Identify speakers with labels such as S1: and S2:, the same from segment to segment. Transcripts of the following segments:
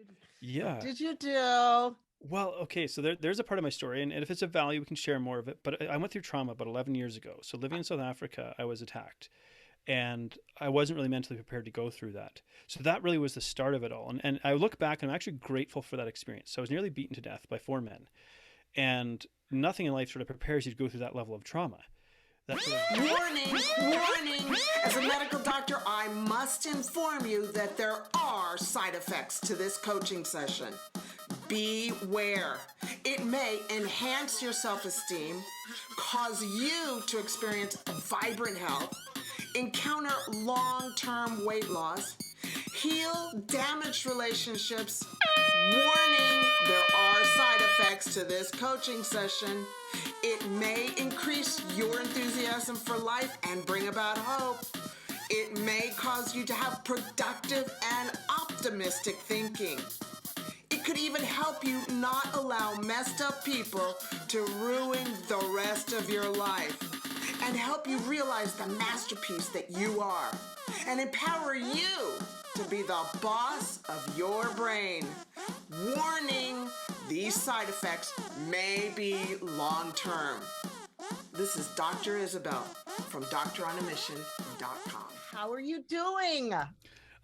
S1: What
S2: Yeah.
S1: did you do?
S2: Well, okay, so there's a part of my story, and if it's of value, we can share more of it. But I went through trauma about 11 years ago. So living in South Africa, I was attacked, and I wasn't really mentally prepared to go through that. So that really was the start of it all. And I look back, and I'm actually grateful for that experience. So I was nearly beaten to death by 4 men, and nothing in life sort of prepares you to go through that level of trauma. That sort of
S3: Warning, warning. As a medical doctor, I must inform you that there are side effects to this coaching session. Beware. It may enhance your self-esteem, cause you to experience vibrant health, encounter long-term weight loss, heal damaged relationships. Warning, there are side effects to this coaching session. It may increase your enthusiasm for life and bring about hope. It may cause you to have productive and optimistic thinking. It could even help you not allow messed up people to ruin the rest of your life and help you realize the masterpiece that you are and empower you to be the boss of your brain. Warning, these side effects may be long-term. This is Dr. Isabel from Doctoronamission.com.
S1: How are you doing?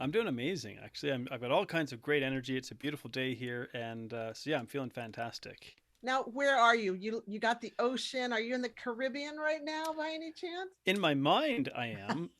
S2: I'm doing amazing, actually. I've got all kinds of great energy. It's a beautiful day here, and so yeah, I'm feeling fantastic.
S1: Now, where are you? You got the ocean. Are you in the Caribbean right now by any chance?
S2: In my mind, I am,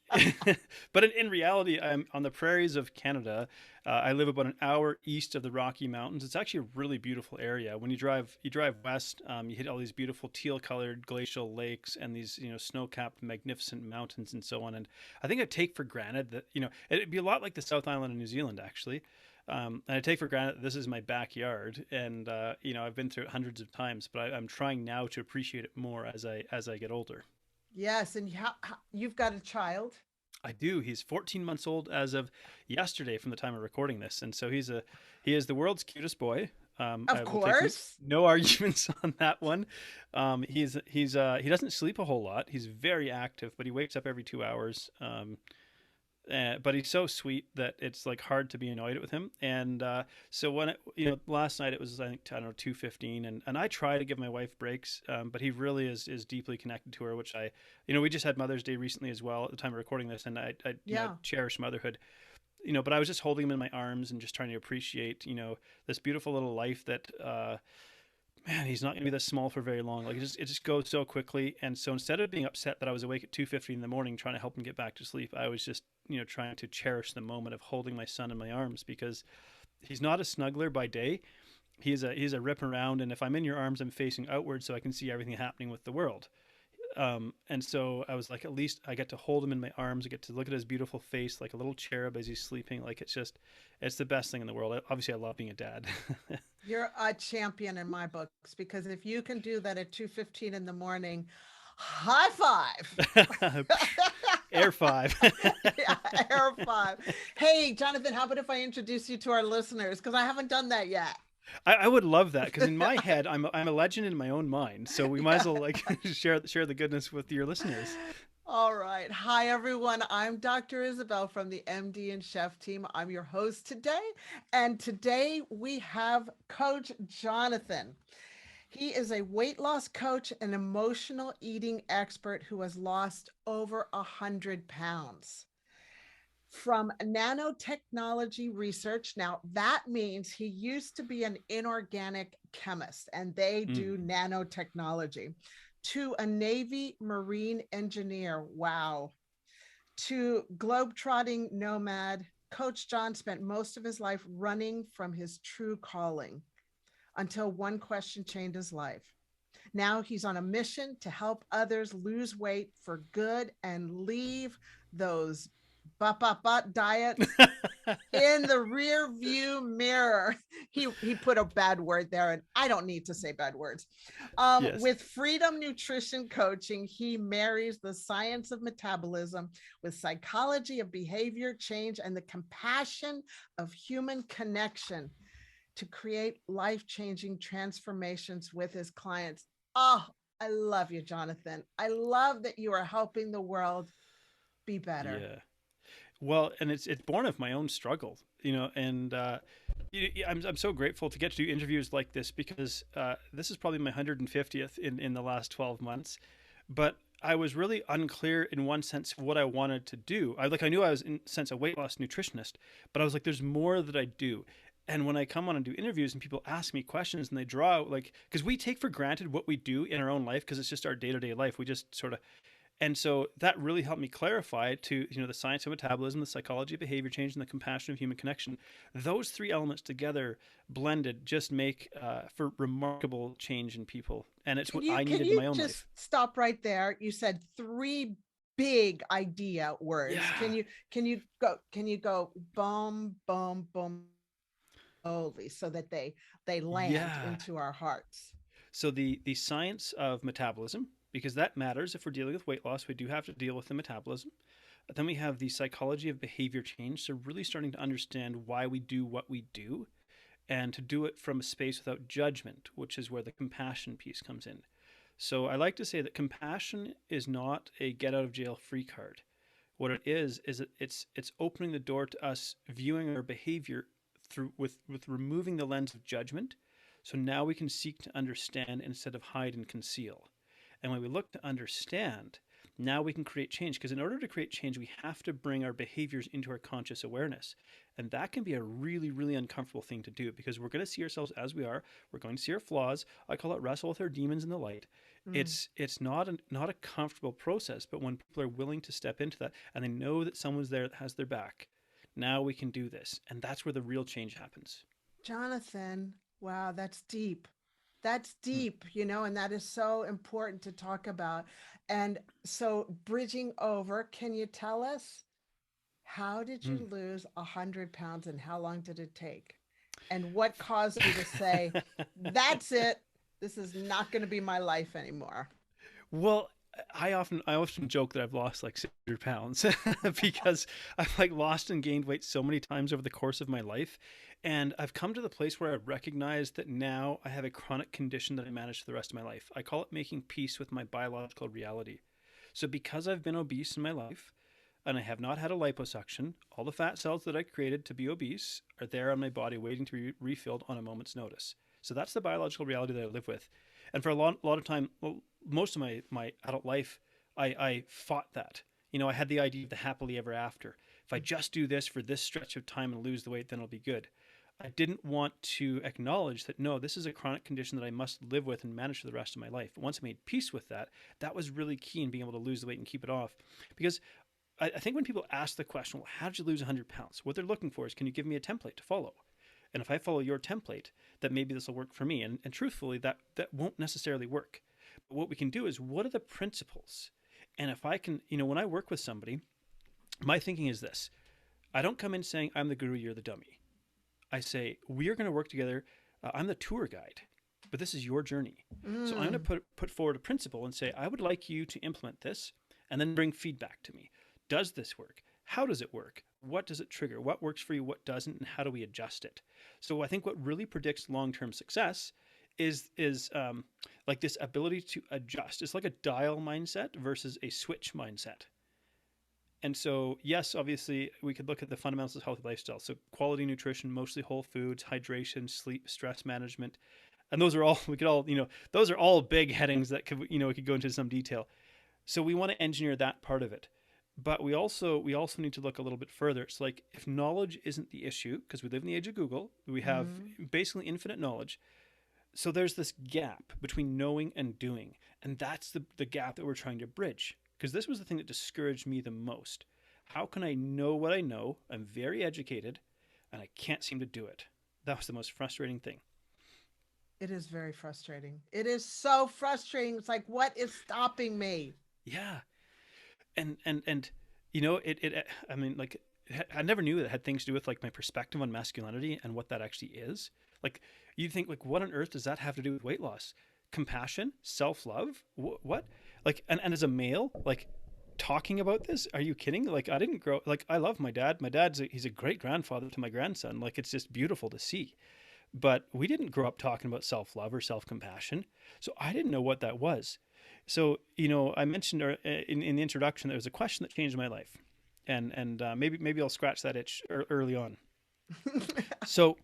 S2: but in reality, I'm on the prairies of Canada. I live about an hour east of the Rocky Mountains. It's actually a really beautiful area. When you drive west, you hit all these beautiful teal-colored glacial lakes and these snow-capped magnificent mountains and so on. And I think I take for granted that it'd be a lot like the South Island of New Zealand, actually. And I take for granted that this is my backyard, and I've been through it hundreds of times, but I'm trying now to appreciate it more as I get older.
S1: Yes, and you've got a child.
S2: I do. He's 14 months old as of yesterday, from the time of recording this, and so he is the world's cutest boy.
S1: Of
S2: I will take
S1: course.
S2: no arguments on that one. He doesn't sleep a whole lot. He's very active, but he wakes up every 2 hours. But he's so sweet that it's like hard to be annoyed with him. And so when last night it was, I think, I don't know, 2:15, and I try to give my wife breaks, but he really is deeply connected to her, which we just had Mother's Day recently as well at the time of recording this, and I cherish motherhood. But I was just holding him in my arms and just trying to appreciate this beautiful little life that. Man, he's not going to be this small for very long. Like it just goes so quickly. And so instead of being upset that I was awake at 2:50 in the morning trying to help him get back to sleep, I was just trying to cherish the moment of holding my son in my arms, because he's not a snuggler by day. He's a rip around, and if I'm in your arms, I'm facing outward so I can see everything happening with the world. And so I was like, at least I get to hold him in my arms. I get to look at his beautiful face like a little cherub as he's sleeping. Like it's the best thing in the world. Obviously, I love being a dad.
S1: You're a champion in my books, because if you can do that at 2:15 in the morning, high five.
S2: Air five.
S1: Yeah, air five. Hey, Jonathan, how about if I introduce you to our listeners? Because I haven't done that yet.
S2: I would love that, because in my head, I'm a legend in my own mind. So we might as well like share the goodness with your listeners.
S1: All right. Hi, everyone. I'm Dr. Isabel from the MD and Chef team. I'm your host today. And today we have Coach Jonathan. He is a weight loss coach and emotional eating expert who has lost over 100 pounds. From nanotechnology research. Now, that means he used to be an inorganic chemist, and they do nanotechnology, to a Navy Marine engineer. Wow. To globetrotting nomad, Coach Jon spent most of his life running from his true calling until one question changed his life. Now he's on a mission to help others lose weight for good and leave those diets in the rear view mirror. He put a bad word there, and I don't need to say bad words.
S2: Yes.
S1: With Freedom Nutrition Coaching, he marries the science of metabolism with psychology of behavior change and the compassion of human connection to create life-changing transformations with his clients. Oh, I love you, Jonathan. I love that you are helping the world be better.
S2: Yeah. Well, and it's born of my own struggle, and I'm so grateful to get to do interviews like this because this is probably my 150th in the last 12 months. But I was really unclear in one sense what I wanted to do. I knew I was in a sense a weight loss nutritionist, but I was like, there's more that I do. And when I come on and do interviews and people ask me questions and they draw out because we take for granted what we do in our own life because it's just our day-to-day life. We just sort of, and so that really helped me clarify to, the science of metabolism, the psychology of behavior change, and the compassion of human connection. Those three elements together blended just make for remarkable change in people. And it's what I needed in my own life. Can you just
S1: stop right there? You said three big idea words.
S2: Yeah.
S1: Can you go boom, boom, boom, slowly so that they land into our hearts?
S2: So the science of metabolism, because that matters. If we're dealing with weight loss, we do have to deal with the metabolism. Then we have the psychology of behavior change. So really starting to understand why we do what we do and to do it from a space without judgment, which is where the compassion piece comes in. So I like to say that compassion is not a get out of jail free card. What it is it's opening the door to us viewing our behavior through with removing the lens of judgment. So now we can seek to understand instead of hide and conceal. And when we look to understand, now we can create change. Because in order to create change, we have to bring our behaviors into our conscious awareness. And that can be a really, really uncomfortable thing to do because we're going to see ourselves as we are. We're going to see our flaws. I call it wrestle with our demons in the light. It's not a comfortable process, but when people are willing to step into that and they know that someone's there that has their back, now we can do this. And that's where the real change happens.
S1: Jonathan, wow, that's deep. That's deep, and that is so important to talk about. And so bridging over, can you tell us, how did you lose 100 pounds and how long did it take? And what caused you to say, that's it, this is not going to be my life anymore?
S2: Well, I often joke that I've lost like 600 pounds because I've lost and gained weight so many times over the course of my life. And I've come to the place where I recognize that now I have a chronic condition that I manage for the rest of my life. I call it making peace with my biological reality. So because I've been obese in my life and I have not had a liposuction, all the fat cells that I created to be obese are there on my body waiting to be refilled on a moment's notice. So that's the biological reality that I live with. And for a lot of time, most of my adult life, I fought that. I had the idea of the happily ever after. If I just do this for this stretch of time and lose the weight, then it'll be good. I didn't want to acknowledge that, no, this is a chronic condition that I must live with and manage for the rest of my life. But once I made peace with that, that was really key in being able to lose the weight and keep it off. Because I think when people ask the question, well, how did you lose 100 pounds? What they're looking for is, can you give me a template to follow? And if I follow your template, that maybe this will work for me. And truthfully, that won't necessarily work. But what we can do is, what are the principles? And if I can, when I work with somebody, my thinking is this. I don't come in saying, I'm the guru, you're the dummy. I say, we are going to work together. I'm the tour guide, but this is your journey. So I'm going to put forward a principle and say, I would like you to implement this and then bring feedback to me. Does this work? How does it work? What does it trigger? What works for you? What doesn't? And how do we adjust it? So I think what really predicts long-term success is like this ability to adjust. It's like a dial mindset versus a switch mindset. And so, yes, obviously, we could look at the fundamentals of healthy lifestyle. So quality nutrition, mostly whole foods, hydration, sleep, stress management. And those are all, those are all big headings that could, we could go into some detail. So we want to engineer that part of it. But we also need to look a little bit further. It's like, if knowledge isn't the issue, because we live in the age of Google, we have basically infinite knowledge. So there's this gap between knowing and doing. And that's the gap that we're trying to bridge. Because this was the thing that discouraged me the most. How can I know what I know? I'm very educated, and I can't seem to do it. That was the most frustrating thing.
S1: It is very frustrating. It is so frustrating. It's like, what is stopping me?
S2: Yeah. And I mean, like, I never knew it had things to do with like my perspective on masculinity and what that actually is. Like, you think, like, what on earth does that have to do with weight loss? Compassion, self-love, what? Like, and as a male, like, talking about this, are you kidding? Like, I didn't grow, like, I love my dad. My he's a great grandfather to my grandson. Like, it's just beautiful to see. But we didn't grow up talking about self-love or self-compassion. So I didn't know what that was. So, I mentioned in the introduction, there was a question that changed my life. And maybe I'll scratch that itch early on. So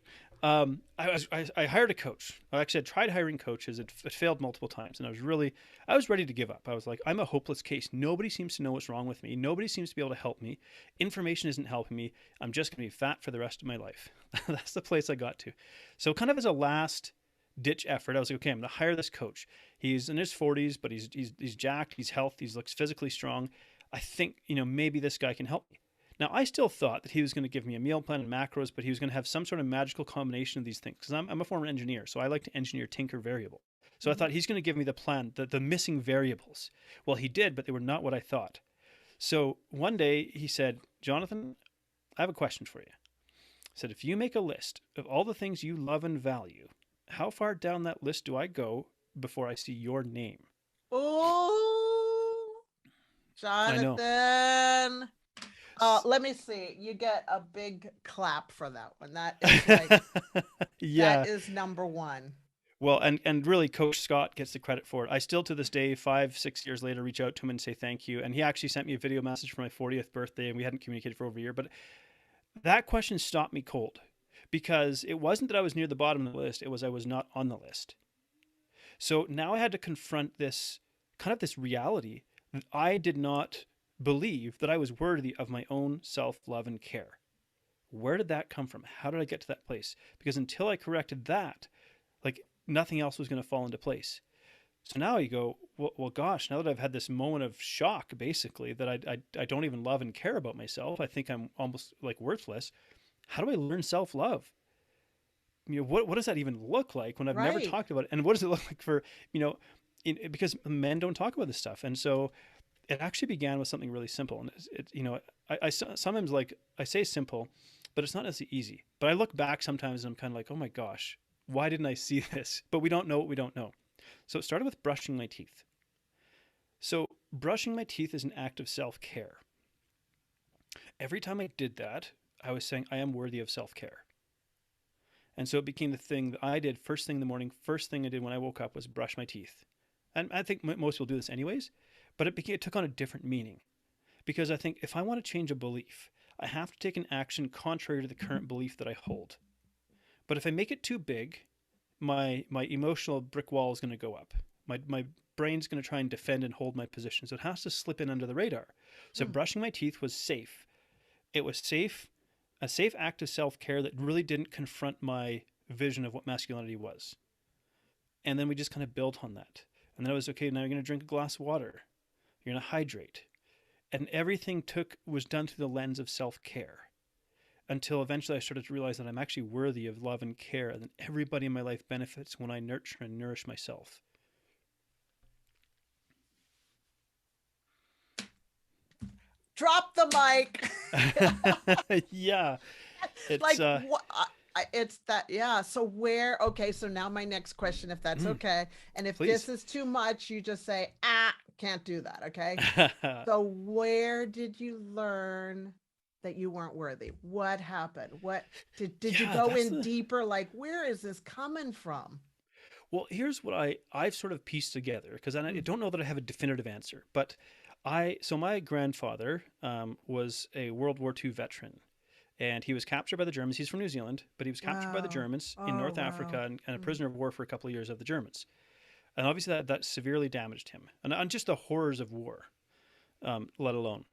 S2: I hired a coach. Actually, I tried hiring coaches. It failed multiple times, and I was ready to give up. I was like, I'm a hopeless case. Nobody seems to know what's wrong with me. Nobody seems to be able to help me. Information isn't helping me. I'm just going to be fat for the rest of my life. That's the place I got to. So kind of as a last ditch effort, I was like, okay, I'm going to hire this coach. He's in his 40s, but he's jacked. He's healthy. He looks physically strong. I think, maybe this guy can help me. Now, I still thought that he was going to give me a meal plan and macros, but he was going to have some sort of magical combination of these things. Because I'm a former engineer, so I like to engineer tinker variable. So I thought he's going to give me the plan, the missing variables. Well, he did, but they were not what I thought. So one day he said, Jonathan, I have a question for you. He said, if you make a list of all the things you love and value, how far down that list do I go before I see your name?
S1: Oh, Jonathan. Let me see. You get a big clap for that one. That is like,
S2: yeah.
S1: That is number one.
S2: Well, and really, Coach Scott gets the credit for it. I still, to this day, 5-6 years later, reach out to him and say thank you. And he actually sent me a video message for my 40th birthday, and we hadn't communicated for over a year. But that question stopped me cold, because it wasn't that I was near the bottom of the list. It was I was not on the list. So now I had to confront this reality that I did not believe that I was worthy of my own self-love and care. Where did that come from? How did I get to that place? Because until I corrected that, like, nothing else was going to fall into place. So now you go, well, gosh, now that I've had this moment of shock, basically, that I don't even love and care about myself, I think I'm almost like worthless. How do I learn self-love? What does that even look like when I've never talked about it? And what does it look like for, because men don't talk about this stuff. And so it actually began with something really simple. And I sometimes, like, I say simple, but it's not necessarily easy. But I look back sometimes and I'm kind of like, oh my gosh, why didn't I see this? But we don't know what we don't know. So it started with brushing my teeth. So brushing my teeth is an act of self-care. Every time I did that, I was saying I am worthy of self-care. And so it became the thing that I did first thing in the morning. First thing I did when I woke up was brush my teeth. And I think most people do this anyways, but it took on a different meaning. Because I think if I want to change a belief, I have to take an action contrary to the current belief that I hold. But if I make it too big, my emotional brick wall is going to go up. My brain's going to try and defend and hold my position. So it has to slip in under the radar. So brushing my teeth was safe. It was safe, a safe act of self-care that really didn't confront my vision of what masculinity was. And then we just kind of built on that. And then I was, okay, now you're going to drink a glass of water. You're going to hydrate. And everything was done through the lens of self-care, until eventually I started to realize that I'm actually worthy of love and care, and that everybody in my life benefits when I nurture and nourish myself.
S1: Drop the mic.
S2: Yeah. It's
S1: like, it's that, yeah. So so now my next question, if that's okay. And if
S2: please.
S1: This is too much, you just say, can't do that. Okay. So where did you learn that you weren't worthy? What happened? What did you go in deeper? Like, where is this coming from?
S2: Well, here's what I've sort of pieced together, because I don't know that I have a definitive answer, but so my grandfather was a World War II veteran, and he was captured by the Germans. He's from New Zealand, but he was captured by the Germans in North Africa and a prisoner of war for a couple of years of the Germans. And obviously that severely damaged him, and just the horrors of war, let alone.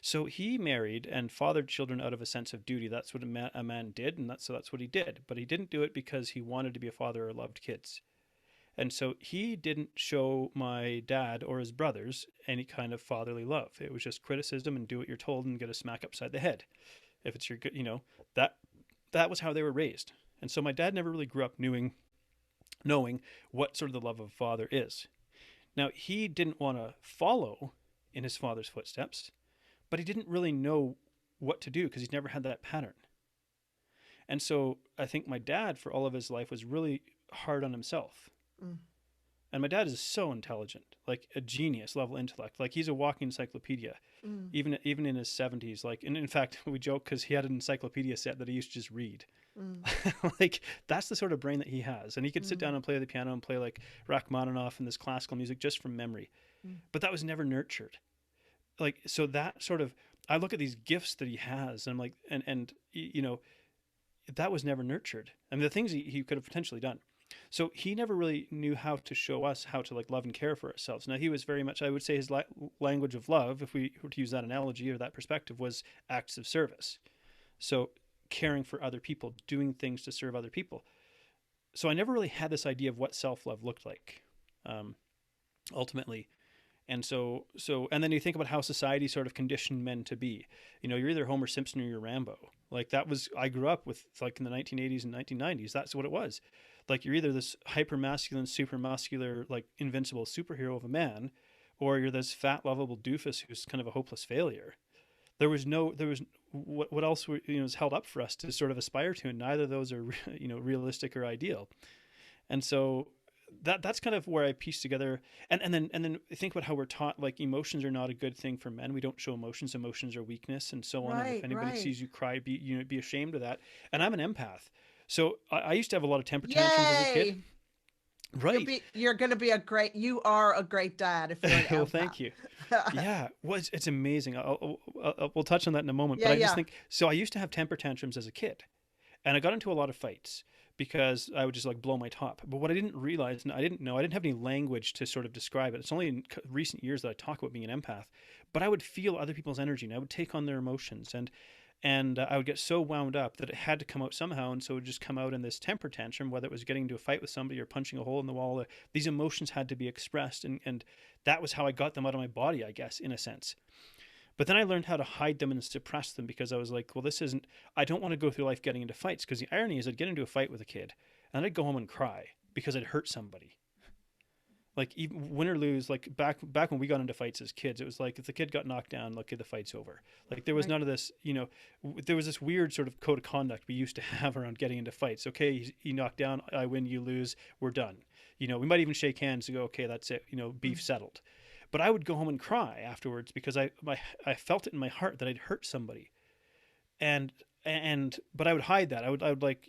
S2: So he married and fathered children out of a sense of duty. That's what a man did, and that's what he did. But he didn't do it because he wanted to be a father or loved kids. And so he didn't show my dad or his brothers any kind of fatherly love. It was just criticism and do what you're told and get a smack upside the head. If it's your, that was how they were raised. And so my dad never really grew up knowing what sort of the love of a father is. Now, he didn't want to follow in his father's footsteps, but he didn't really know what to do because he's never had that pattern. And so I think my dad, for all of his life, was really hard on himself. And my dad is so intelligent, like a genius level intellect. Like, he's a walking encyclopedia, even in his 70s. Like, and in fact, we joke because he had an encyclopedia set that he used to just read. Like, that's the sort of brain that he has. And he could sit down and play the piano and play like Rachmaninoff and this classical music just from memory. But that was never nurtured. Like, so that sort of, I look at these gifts that he has, and I'm like, and that was never nurtured. I mean, the things he could have potentially done. So he never really knew how to show us how to like love and care for ourselves. Now he was very much, I would say, his language of love, if we were to use that analogy or that perspective, was acts of service. So caring for other people, doing things to serve other people. So I never really had this idea of what self-love looked like, ultimately. And and then you think about how society sort of conditioned men to be. You know, you're either Homer Simpson or you're Rambo. Like that was, I grew up with, like in the 1980s and 1990s, that's what it was. Like you're either this hyper masculine, super muscular, like invincible superhero of a man, or you're this fat, lovable doofus who's kind of a hopeless failure. What else is held up for us to sort of aspire to, and neither of those are, realistic or ideal. And so that's kind of where I piece together, and then think about how we're taught like emotions are not a good thing for men. We don't show emotions. Emotions are weakness, and so on. And if anybody sees you cry, be ashamed of that. And I'm an empath, so I used to have a lot of temper tantrums as a kid. Right.
S1: You're going to be you are a great dad if you're an empath.
S2: Well, thank you. Yeah. Well, it's amazing. We'll touch on that in a moment. But I just think, so I used to have temper tantrums as a kid, and I got into a lot of fights because I would just like blow my top. But what I didn't realize, and I didn't have any language to sort of describe it. It's only in recent years that I talk about being an empath, but I would feel other people's energy and I would take on their emotions, and I would get so wound up that it had to come out somehow. And so it would just come out in this temper tantrum, whether it was getting into a fight with somebody or punching a hole in the wall. These emotions had to be expressed. And that was how I got them out of my body, I guess, in a sense. But then I learned how to hide them and suppress them, because I was like, well, I don't want to go through life getting into fights. Because the irony is I'd get into a fight with a kid and I'd go home and cry because I'd hurt somebody. Like even win or lose, like back when we got into fights as kids, it was like if the kid got knocked down, okay, the fight's over. Like there was none of this, there was this weird sort of code of conduct we used to have around getting into fights. Okay, he knocked down, I win, you lose, we're done. We might even shake hands and go, okay, that's it, beef settled. But I would go home and cry afterwards because I felt it in my heart that I'd hurt somebody, but I would hide that. I would like,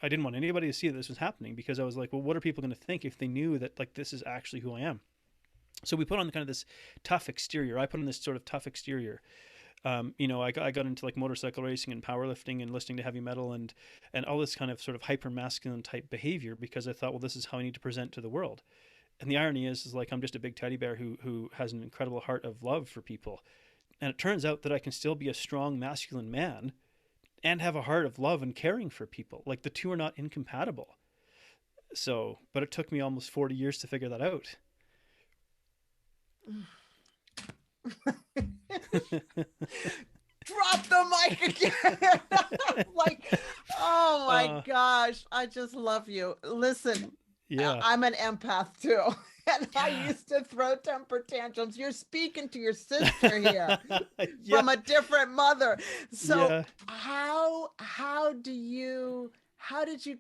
S2: I didn't want anybody to see that this was happening, because I was like, well, what are people going to think if they knew that like this is actually who I am? So we put on kind of this tough exterior. I put on this sort of tough exterior. I got into like motorcycle racing and powerlifting and listening to heavy metal and all this kind of sort of hyper masculine type behavior, because I thought, well, this is how I need to present to the world. And the irony is like I'm just a big teddy bear who has an incredible heart of love for people. And it turns out that I can still be a strong masculine man and have a heart of love and caring for people. Like the two are not incompatible. So, but it took me almost 40 years to figure that out.
S1: Drop the mic again. Like, oh my gosh, I just love you. Listen, I'm an empath too. And I used to throw temper tantrums. You're speaking to your sister here from a different mother. So how did you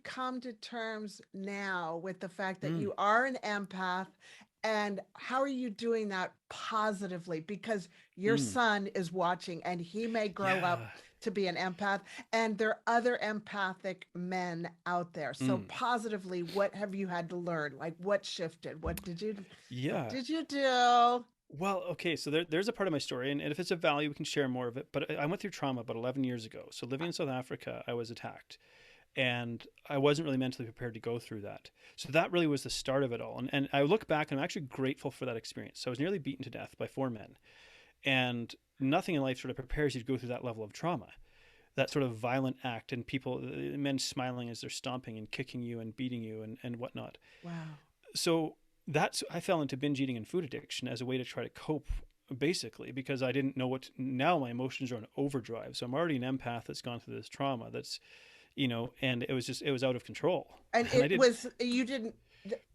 S1: come to terms now with the fact that you are an empath, and how are you doing that positively? Because your son is watching and he may grow up to be an empath, and there are other empathic men out there. So positively, what have you had to learn? Like what shifted? What did you do?
S2: Well, okay, so there's a part of my story, and if it's of value, we can share more of it. But I went through trauma about 11 years ago. So living in South Africa, I was attacked, and I wasn't really mentally prepared to go through that. So that really was the start of it all. And I look back, and I'm actually grateful for that experience. So I was nearly beaten to death by 4 men. And nothing in life sort of prepares you to go through that level of trauma, that sort of violent act, and men smiling as they're stomping and kicking you and beating you and whatnot.
S1: Wow.
S2: So I fell into binge eating and food addiction as a way to try to cope, basically, because I didn't know now my emotions are on overdrive. So I'm already an empath that's gone through this trauma that's, and it was out of control.
S1: And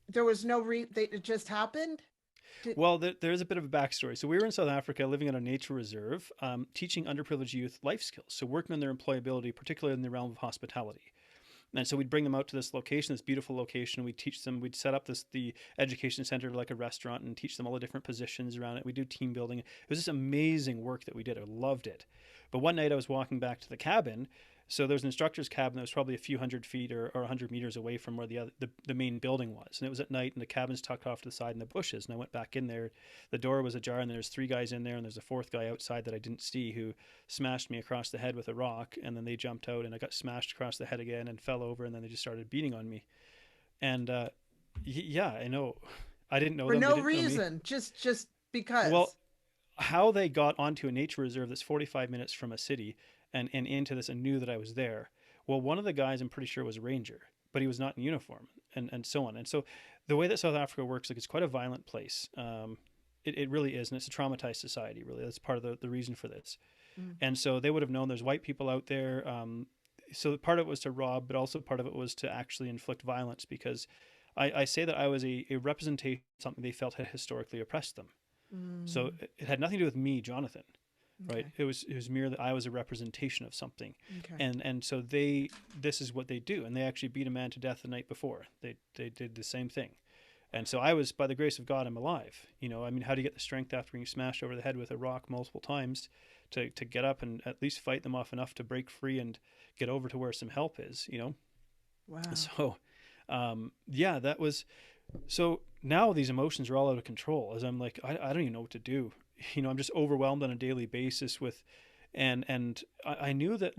S1: there was no it just happened?
S2: Well, there's a bit of a backstory. So we were in South Africa living at a nature reserve, teaching underprivileged youth life skills. So working on their employability, particularly in the realm of hospitality. And so we'd bring them out to this location, this beautiful location. We'd teach them, we'd set up the education center like a restaurant and teach them all the different positions around it. We do team building. It was this amazing work that we did. I loved it. But one night I was walking back to the cabin, So there's an instructor's cabin that was probably a few 100 feet or 100 meters away from where the main building was. And it was at night, and the cabin's tucked off to the side in the bushes. And I went back in there. The door was ajar, and there's 3 guys in there, and there's a 4th guy outside that I didn't see, who smashed me across the head with a rock. And then they jumped out, and I got smashed across the head again and fell over, and then they just started beating on me. And yeah, I know. I didn't know
S1: For
S2: them.
S1: no reason, just because.
S2: Well, how they got onto a nature reserve that's 45 minutes from a city and into this and knew that I was there. Well, one of the guys I'm pretty sure was a ranger, but he was not in uniform, and so on. And so the way that South Africa works, like, it's quite a violent place. It really is, and it's a traumatized society, really. That's part of the reason for this. And so they would have known there's white people out there. So part of it was to rob, but also part of it was to actually inflict violence, because I say that I was a representation of something they felt had historically oppressed them. So it had nothing to do with me, Jonathan, right? It was mere that I was a representation of something. And so this is what they do. And they actually beat a man to death the night before. They did the same thing. And so I was, by the grace of God, I'm alive. You know, I mean, how do you get the strength after being smashed over the head with a rock multiple times to get up and at least fight them off enough to break free and get over to where some help is, you know?
S1: Wow.
S2: So, yeah, that was, so now these emotions are all out of control, as I'm like, I don't even know what to do. You know, I'm just overwhelmed on a daily basis with, and I knew that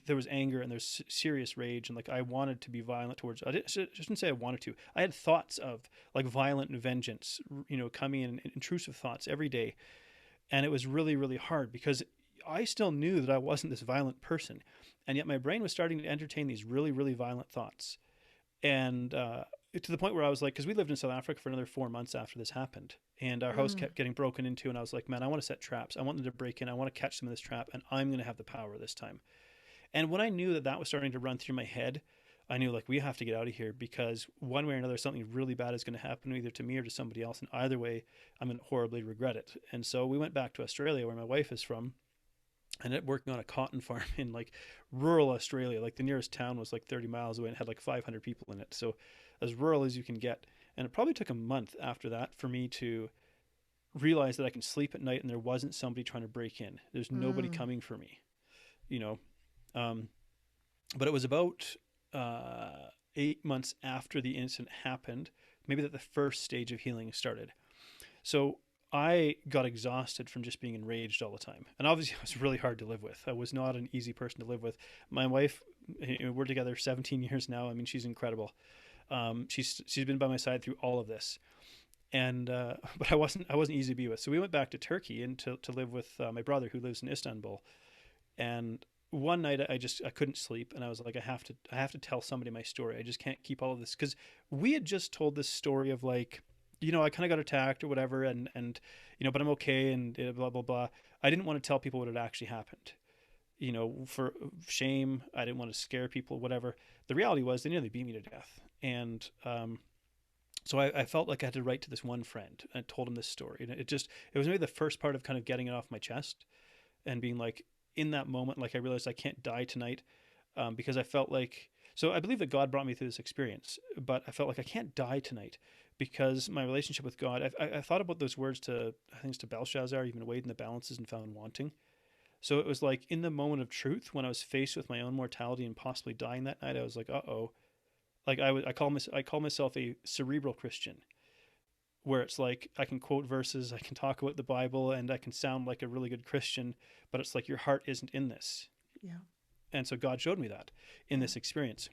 S2: there was anger and there's serious rage, and like I wanted to be violent towards, I shouldn't say I wanted to. I had thoughts of like violent vengeance, you know, coming in, intrusive thoughts every day. And it was really, really hard, because I still knew that I wasn't this violent person. And yet my brain was starting to entertain these really, really violent thoughts. And to the point where I was like, because we lived in South Africa for another 4 months after this happened. And our house kept getting broken into. And I was like, man, I want to set traps. I want them to break in. I want to catch them in this trap. And I'm going to have the power this time. And when I knew that was starting to run through my head, I knew, like, we have to get out of here, because one way or another, something really bad is going to happen either to me or to somebody else. And either way, I'm going to horribly regret it. And so we went back to Australia, where my wife is from, and ended up working on a cotton farm in like rural Australia. Like the nearest town was like 30 miles away and had like 500 people in it. So as rural as you can get. And it probably took a month after that for me to realize that I can sleep at night and there wasn't somebody trying to break in. There's nobody coming for me, you know? But it was about 8 months after the incident happened, maybe that the first stage of healing started. So I got exhausted from just being enraged all the time. And obviously I was really hard to live with. I was not an easy person to live with. My wife, we're together 17 years now. I mean, she's incredible. She's been by my side through all of this. And, but I wasn't easy to be with. So we went back to Turkey and to live with my brother, who lives in Istanbul. And one night I couldn't sleep, and I was like, I have to tell somebody my story. I just can't keep all of this, because we had just told this story of like, you know, I kind of got attacked or whatever, and you know, but I'm okay, and blah blah blah. I didn't want to tell people what had actually happened, you know, for shame. I didn't want to scare people, whatever. The reality was they nearly beat me to death, and so I felt like I had to write to this one friend and told him this story, and it was maybe the first part of kind of getting it off my chest and being like, in that moment, like I realized I can't die tonight, because I felt like, so I believe that God brought me through this experience, but I felt like I can't die tonight because my relationship with God, I thought about those words I think it's to Belshazzar, even weighed in the balances and found wanting. So it was like in the moment of truth, when I was faced with my own mortality and possibly dying that night, I was like, uh-oh. Like I call myself a cerebral Christian, where it's like I can quote verses, I can talk about the Bible, and I can sound like a really good Christian, but it's like your heart isn't in this.
S1: Yeah.
S2: And so God showed me that in this experience.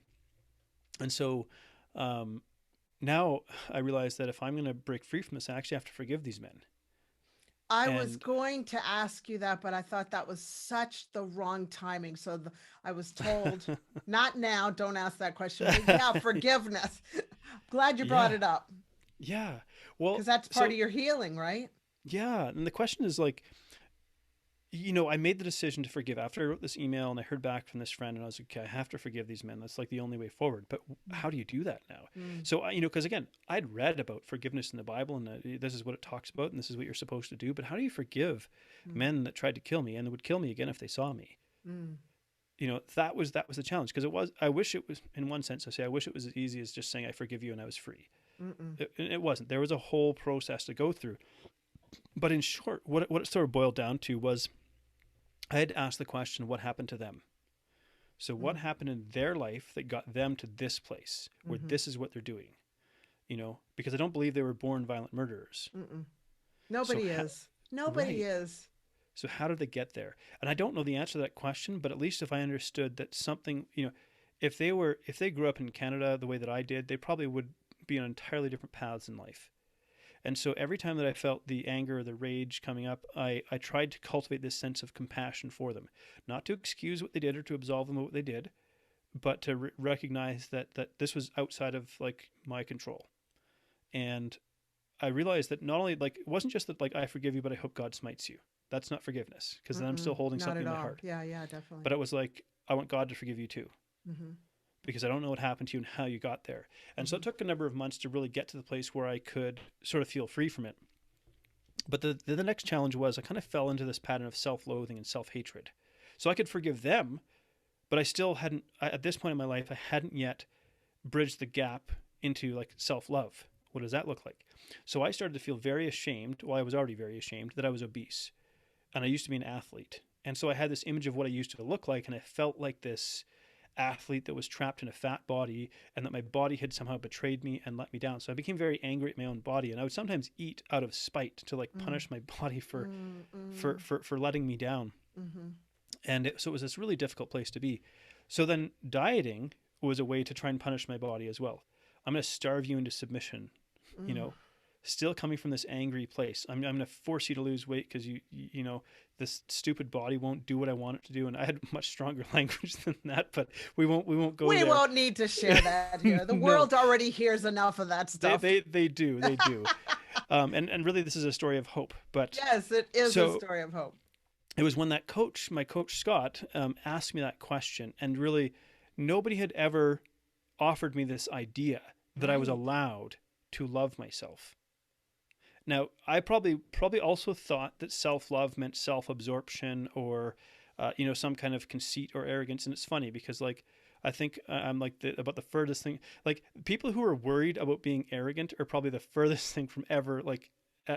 S2: And so now I realize that if I'm going to break free from this, I actually have to forgive these men.
S1: I was going to ask you that, but I thought that was such the wrong timing. So I was told, not now, don't ask that question. But yeah, forgiveness. Glad you brought it up.
S2: Yeah. Well,
S1: because that's part of your healing, right?
S2: Yeah. And the question is like, you know, I made the decision to forgive after I wrote this email and I heard back from this friend and I was like, okay, I have to forgive these men. That's like the only way forward. But how do you do that now? So, you know, because again, I'd read about forgiveness in the Bible and this is what it talks about and this is what you're supposed to do. But how do you forgive men that tried to kill me and would kill me again if they saw me? You know, that was the challenge, because I wish it was, in one sense, I wish it was as easy as just saying I forgive you and I was free. It wasn't. There was a whole process to go through. But in short, what it sort of boiled down to was I had to ask the question, what happened to them? So what happened in their life that got them to this place where this is what they're doing? You know, because I don't believe they were born violent murderers.
S1: Nobody is. Nobody
S2: right.
S1: is.
S2: So how did they get there? And I don't know the answer to that question, but at least if I understood that something, you know, if they grew up in Canada the way that I did, they probably would be on entirely different paths in life. And so every time that I felt the anger or the rage coming up, I tried to cultivate this sense of compassion for them, not to excuse what they did or to absolve them of what they did, but to recognize that this was outside of like my control. And I realized that not only like it wasn't just that like I forgive you, but I hope God smites you. That's not forgiveness, because then I'm still holding
S1: Not
S2: something
S1: at
S2: in my
S1: all.
S2: heart.
S1: Yeah, definitely.
S2: But it was like I want God to forgive you too, because I don't know what happened to you and how you got there. And so it took a number of months to really get to the place where I could sort of feel free from it. But the next challenge was I kind of fell into this pattern of self-loathing and self-hatred. So I could forgive them, but I still hadn't, at this point in my life, I hadn't yet bridged the gap into like self-love. What does that look like? So I started to feel very ashamed. Well, I was already very ashamed that I was obese. And I used to be an athlete. And so I had this image of what I used to look like, and I felt like this athlete that was trapped in a fat body, and that my body had somehow betrayed me and let me down. So I became very angry at my own body, and I would sometimes eat out of spite to like punish my body for letting me down. And so it was this really difficult place to be. So then dieting was a way to try and punish my body as well. I'm going to starve you into submission, you know, still coming from this angry place. I'm going to force you to lose weight because you know, this stupid body won't do what I want it to do. And I had much stronger language than that, but we won't go there.
S1: We won't need to share that here. The world already hears enough of that stuff.
S2: They do. And really this is a story of hope, but
S1: yes, it is a story of hope.
S2: It was when that my coach Scott, asked me that question, and really nobody had ever offered me this idea that I was allowed to love myself. Now, I probably also thought that self-love meant self-absorption or, you know, some kind of conceit or arrogance. And it's funny because, like, I think I'm like about the furthest thing. Like, people who are worried about being arrogant are probably the furthest thing from ever, like,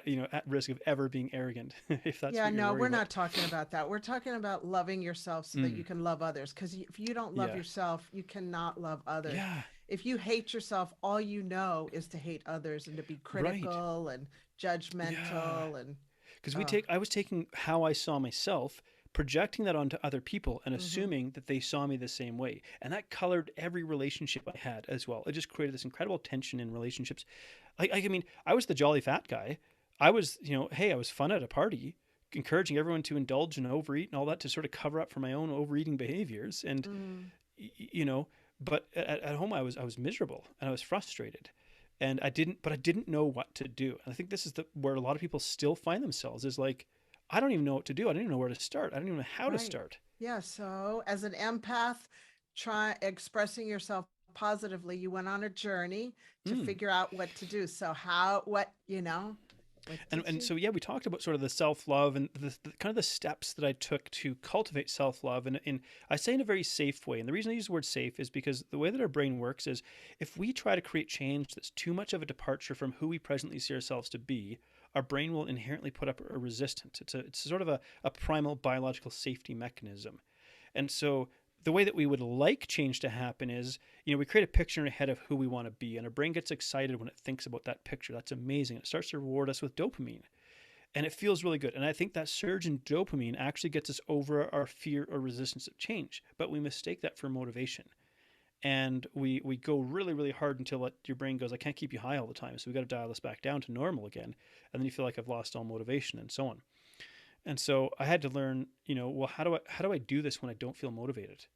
S2: you know, at risk of ever being arrogant. If that's what you're worried
S1: we're
S2: about.
S1: not talking about that. We're talking about loving yourself so that you can love others. Because if you don't love yourself, you cannot love others.
S2: Yeah.
S1: If you hate yourself, all you know is to hate others and to be critical and judgmental and
S2: because I was taking how I saw myself, projecting that onto other people and assuming that they saw me the same way, and that colored every relationship I had as well. It just created this incredible tension in relationships. I mean, I was the jolly fat guy. I was, you know, hey, I was fun at a party, encouraging everyone to indulge and overeat and all that to sort of cover up for my own overeating behaviors, and you know, but at home I was miserable and I was frustrated. And I didn't know what to do. And I think this is where a lot of people still find themselves, is like, I don't even know what to do. I don't even know where to start. I don't even know how to start.
S1: Yeah. So as an empath, try expressing yourself positively. You went on a journey to figure out what to do. So
S2: so we talked about sort of the self-love and the kind of the steps that I took to cultivate self-love, and I say in a very safe way. And the reason I use the word safe is because the way that our brain works is, if we try to create change that's too much of a departure from who we presently see ourselves to be, our brain will inherently put up a resistance. It's sort of a primal biological safety mechanism. And so the way that we would like change to happen is, you know, we create a picture in our head of who we want to be, and our brain gets excited when it thinks about that picture. That's amazing. It starts to reward us with dopamine, and it feels really good. And I think that surge in dopamine actually gets us over our fear or resistance of change, but we mistake that for motivation. And we go really, really hard until your brain goes, I can't keep you high all the time, so we got to dial this back down to normal again. And then you feel like I've lost all motivation and so on. And so I had to learn, you know, well, how do I do this when I don't feel motivated?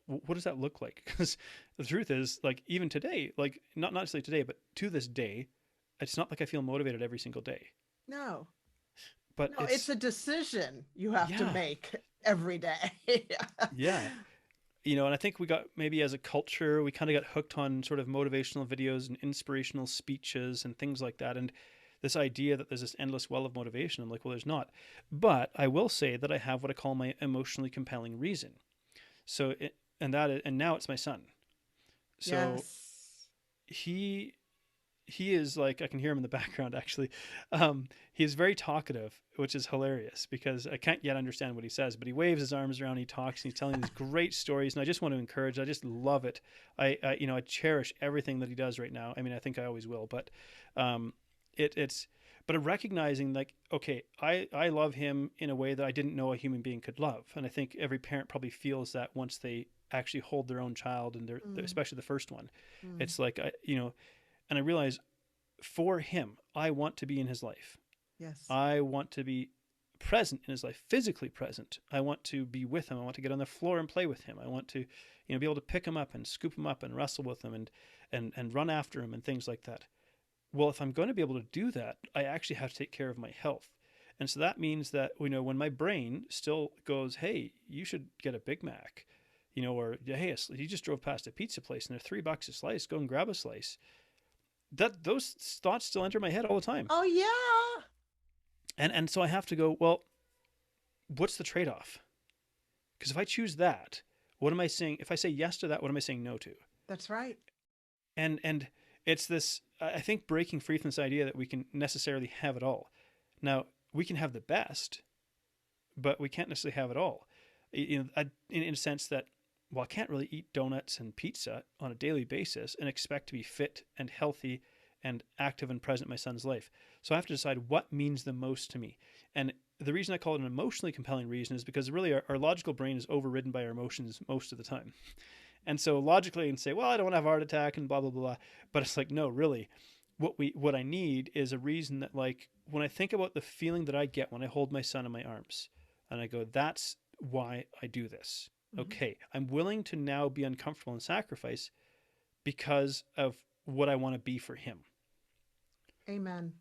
S2: What does that look like? Because the truth is, like, even today, like not necessarily today, but to this day, it's not like I feel motivated every single day.
S1: No.
S2: But
S1: it's a decision you have to make every day.
S2: Yeah. You know, and I think we got, maybe as a culture, we kind of got hooked on sort of motivational videos and inspirational speeches and things like that. And this idea that there's this endless well of motivation, I'm like, well, there's not. But I will say that I have what I call my emotionally compelling reason. So, and now it's my son. So he he is like, I can hear him in the background actually. He is very talkative, which is hilarious because I can't yet understand what he says, but he waves his arms around, he talks, and he's telling these great stories. And I just want to encourage, I just love it. I cherish everything that he does right now. I mean, I think I always will, but but recognizing like, okay, I love him in a way that I didn't know a human being could love. And I think every parent probably feels that once they actually hold their own child, and especially the first one, it's like, and I realize for him, I want to be in his life.
S1: Yes.
S2: I want to be present in his life, physically present. I want to be with him. I want to get on the floor and play with him. I want to, be able to pick him up and scoop him up and wrestle with him and run after him and things like that. Well, if I'm going to be able to do that, I actually have to take care of my health. And so that means that, when my brain still goes, hey, you should get a Big Mac, or, hey, you just drove past a pizza place and they're $3 a slice, go and grab a slice. Those thoughts still enter my head all the time.
S1: Oh, yeah.
S2: And so I have to go, well, what's the trade-off? Because if I choose that, what am I saying? If I say yes to that, what am I saying no to?
S1: That's right.
S2: And it's this, I think, breaking free from this idea that we can necessarily have it all. Now, we can have the best, but we can't necessarily have it all. In a sense that, well, I can't really eat donuts and pizza on a daily basis and expect to be fit and healthy and active and present in my son's life. So I have to decide what means the most to me. And the reason I call it an emotionally compelling reason is because really our logical brain is overridden by our emotions most of the time. And so logically I can say, well, I don't want to have a heart attack and blah, blah, blah, blah. But it's like, no, really, what I need is a reason that, like, when I think about the feeling that I get when I hold my son in my arms and I go, that's why I do this. Okay, I'm willing to now be uncomfortable and sacrifice because of what I want to be for him.
S1: Amen.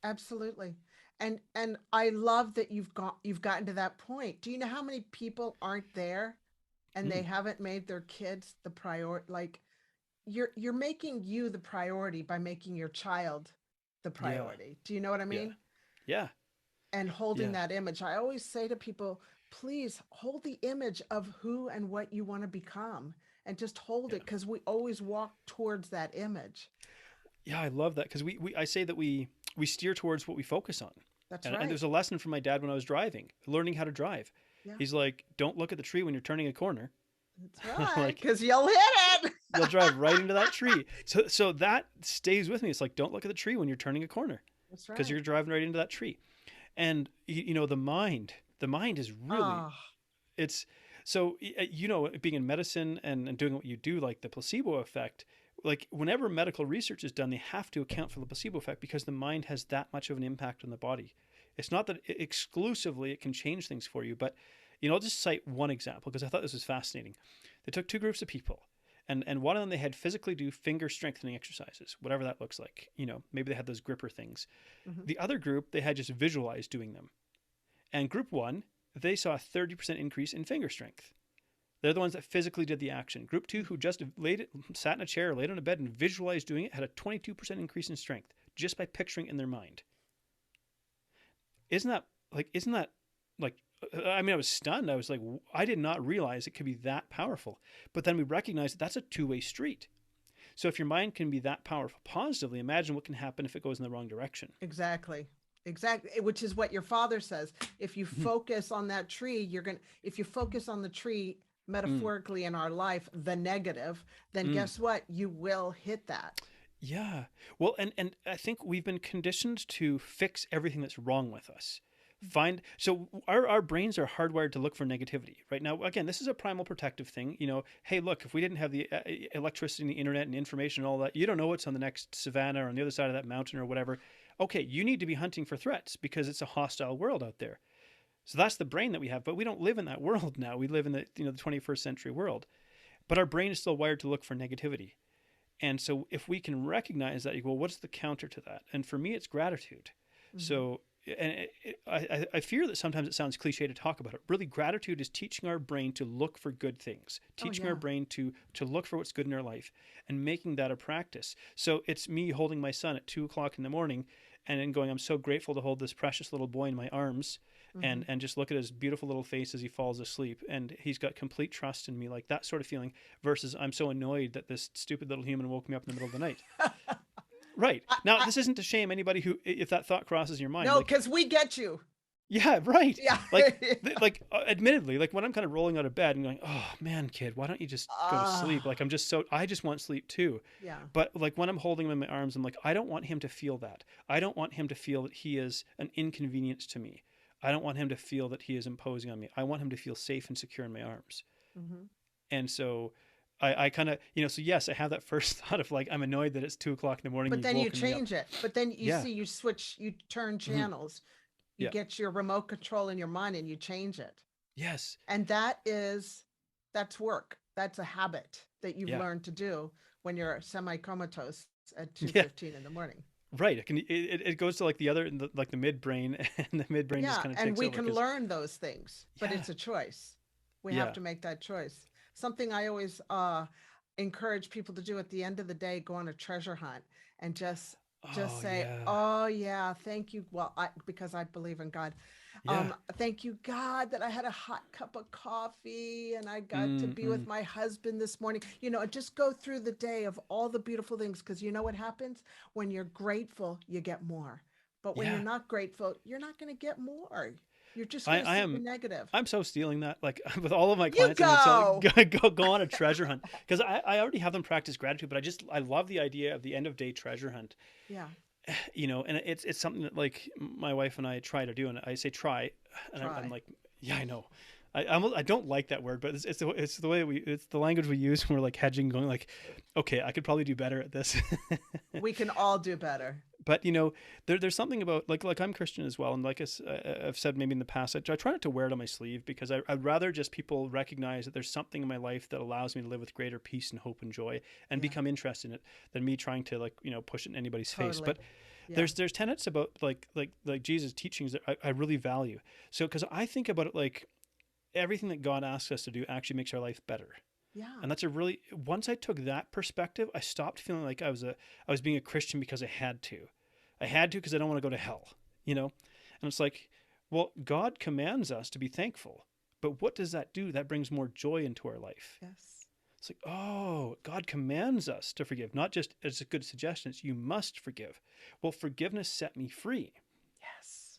S1: Absolutely. And I love that you've gotten to that point. Do you know how many people aren't there and they haven't made their kids the priority? Like, you're making you the priority by making your child the priority.
S2: Yeah.
S1: Do you know what I mean?
S2: Yeah.
S1: And holding that image. I always say to people, please hold the image of who and what you want to become, and just hold it, because we always walk towards that image.
S2: Yeah, I love that, because I say that we steer towards what we focus on.
S1: That's
S2: right.
S1: right.
S2: And there's a lesson from my dad when I was learning how to drive. Yeah. He's like, don't look at the tree when you're turning a corner.
S1: That's right, because you'll hit it.
S2: You'll drive right into that tree. So that stays with me. It's like, don't look at the tree when you're turning a corner. That's right. Because you're driving right into that tree. And, the mind is really, it's, so, being in medicine and doing what you do, like the placebo effect, like whenever medical research is done, they have to account for the placebo effect because the mind has that much of an impact on the body. It's not that exclusively it can change things for you, but, I'll just cite one example because I thought this was fascinating. They took two groups of people, and one of them, they had physically do finger strengthening exercises, whatever that looks like. Maybe they had those gripper things. Mm-hmm. The other group, they had just visualized doing them. And group one, they saw a 30% increase in finger strength. They're the ones that physically did the action. Group two, who just sat in a chair, laid on a bed and visualized doing it, had a 22% increase in strength just by picturing in their mind. Isn't that I mean, I was stunned. I was like, I did not realize it could be that powerful. But then we recognized that that's a two-way street. So if your mind can be that powerful positively, imagine what can happen if it goes in the wrong direction.
S1: Exactly. Which is what your father says. If you focus on that tree, if you focus on the tree metaphorically in our life, the negative, then guess what? You will hit that.
S2: Yeah. Well, and I think we've been conditioned to fix everything that's wrong with us. So our brains are hardwired to look for negativity. Right now, again, this is a primal protective thing. Hey, look, if we didn't have the electricity and the internet and information and all that, you don't know what's on the next savanna or on the other side of that mountain or whatever. Okay, you need to be hunting for threats because it's a hostile world out there. So that's the brain that we have, but we don't live in that world now. We live in the the 21st century world. But our brain is still wired to look for negativity. And so if we can recognize that, you go, well, what's the counter to that? And for me, it's gratitude. Mm-hmm. So and I fear that sometimes it sounds cliche to talk about it. Really, gratitude is teaching our brain to look for good things, teaching our brain to look for what's good in our life and making that a practice. So it's me holding my son at 2:00 in the morning and then going, I'm so grateful to hold this precious little boy in my arms and just look at his beautiful little face as he falls asleep. And he's got complete trust in me, like that sort of feeling, versus I'm so annoyed that this stupid little human woke me up in the middle of the night. Right. Now, this isn't to shame anybody who, if that thought crosses your mind.
S1: No,
S2: Like,
S1: because we get you.
S2: yeah, right.
S1: Yeah.
S2: Admittedly, like when I'm kind of rolling out of bed and going, oh man, kid, why don't you just go to sleep? Like I just want sleep too.
S1: Yeah.
S2: But like when I'm holding him in my arms, I'm like, I don't want him to feel that. I don't want him to feel that he is an inconvenience to me. I don't want him to feel that he is imposing on me. I want him to feel safe and secure in my arms.
S1: Mm-hmm.
S2: And so I kind of, so yes, I have that first thought of like, I'm annoyed that it's 2:00 in the morning.
S1: But then you change it. But then you see, you switch, you turn channels.
S2: Mm-hmm.
S1: You get your remote control in your mind and you change it.
S2: Yes.
S1: And that's work. That's a habit that you've learned to do when you're semi-comatose at 2:15 in the morning.
S2: Right. It goes to like the other, like the midbrain, and the midbrain just kind of takes over.
S1: And we can learn those things, but it's a choice. We have to make that choice. Something I always encourage people to do at the end of the day, go on a treasure hunt and just say, oh yeah, thank you. Well, because I believe in God. Thank you, God, that I had a hot cup of coffee and I got to be with my husband this morning. Just go through the day of all the beautiful things, because you know what happens? When you're grateful, you get more. But when you're not grateful, you're not going to get more. You're just going to be negative.
S2: I'm so stealing that. Like with all of my clients, go on a treasure hunt, because I already have them practice gratitude, but I love the idea of the end of day treasure hunt.
S1: Yeah.
S2: And it's something that like my wife and I try to do, and I say try, and I'm like, yeah, I know. I don't like that word, but it's the way it's the language we use when we're like hedging, going like, okay, I could probably do better at this.
S1: We can all do better.
S2: But there's something about like I'm Christian as well, and like I've said maybe in the past, I try not to wear it on my sleeve, because I'd rather just people recognize that there's something in my life that allows me to live with greater peace and hope and joy and become interested in it, than me trying to push it in anybody's face. But there's tenets about like Jesus' teachings that I really value. So because I think about it like everything that God asks us to do actually makes our life better.
S1: Yeah.
S2: And that's once I took that perspective, I stopped feeling like I was being a Christian because I had to. I had to because I don't want to go to hell, And it's like, well, God commands us to be thankful, but what does that do? That brings more joy into our life.
S1: Yes.
S2: It's like, oh, God commands us to forgive, not just as a good suggestion. It's you must forgive. Well, forgiveness set me free.
S1: Yes.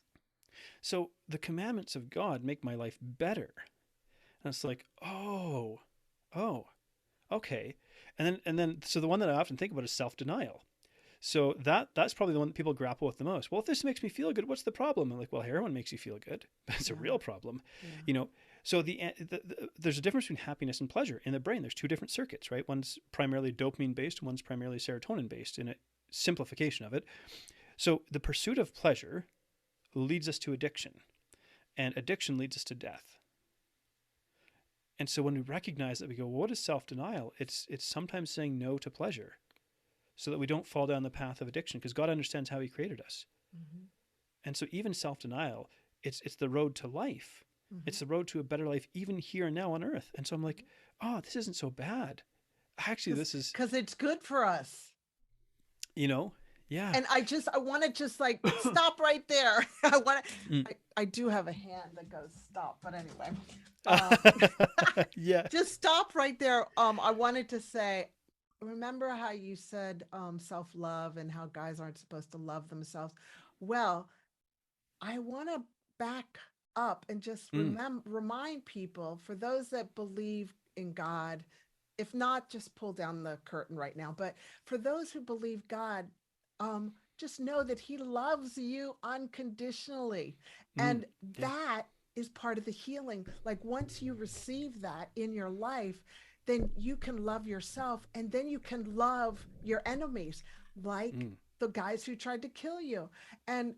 S2: So the commandments of God make my life better. And it's like, oh, okay. And then, so the one that I often think about is self-denial. So that's probably the one that people grapple with the most. Well, if this makes me feel good, what's the problem? I'm like, well, heroin makes you feel good. That's a real problem. Yeah. So there's a difference between happiness and pleasure in the brain. There's two different circuits, right? One's primarily dopamine based and one's primarily serotonin based, in a simplification of it. So the pursuit of pleasure leads us to addiction, and addiction leads us to death. And so when we recognize that, we go, well, what is self-denial? It's sometimes saying no to pleasure so that we don't fall down the path of addiction, because God understands how he created us. Mm-hmm. And so even self-denial, it's the road to life. Mm-hmm. It's the road to a better life, even here and now on earth. And so I'm like, oh, this isn't so bad. Actually, this is...
S1: Because it's good for us.
S2: Yeah.
S1: And I want to just like stop right there. I do have a hand that goes stop, but anyway.
S2: Yeah.
S1: Just stop right there. I wanted to say, remember how you said self-love and how guys aren't supposed to love themselves? Well, I want to back up and just remind people, for those that believe in God, if not, just pull down the curtain right now. But for those who believe God, just know that he loves you unconditionally. And that is part of the healing. Like once you receive that in your life, then you can love yourself, and then you can love your enemies, like the guys who tried to kill you. And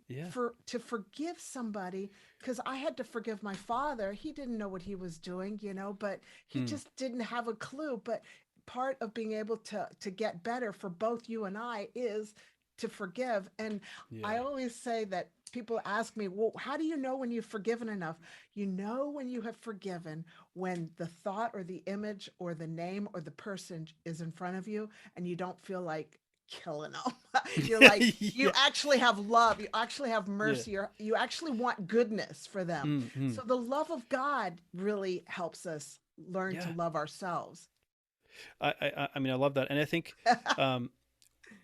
S1: to forgive somebody, because I had to forgive my father. He didn't know what he was doing, but he just didn't have a clue. But part of being able to get better for both you and I is to forgive. And I always say that people ask me, well, how do you know when you've forgiven enough? You know when you have forgiven when the thought or the image or the name or the person is in front of you and you don't feel like killing them. You're like, you actually have love. You actually have mercy. You actually want goodness for them. So the love of God really helps us learn to love ourselves.
S2: I mean, I love that. And I think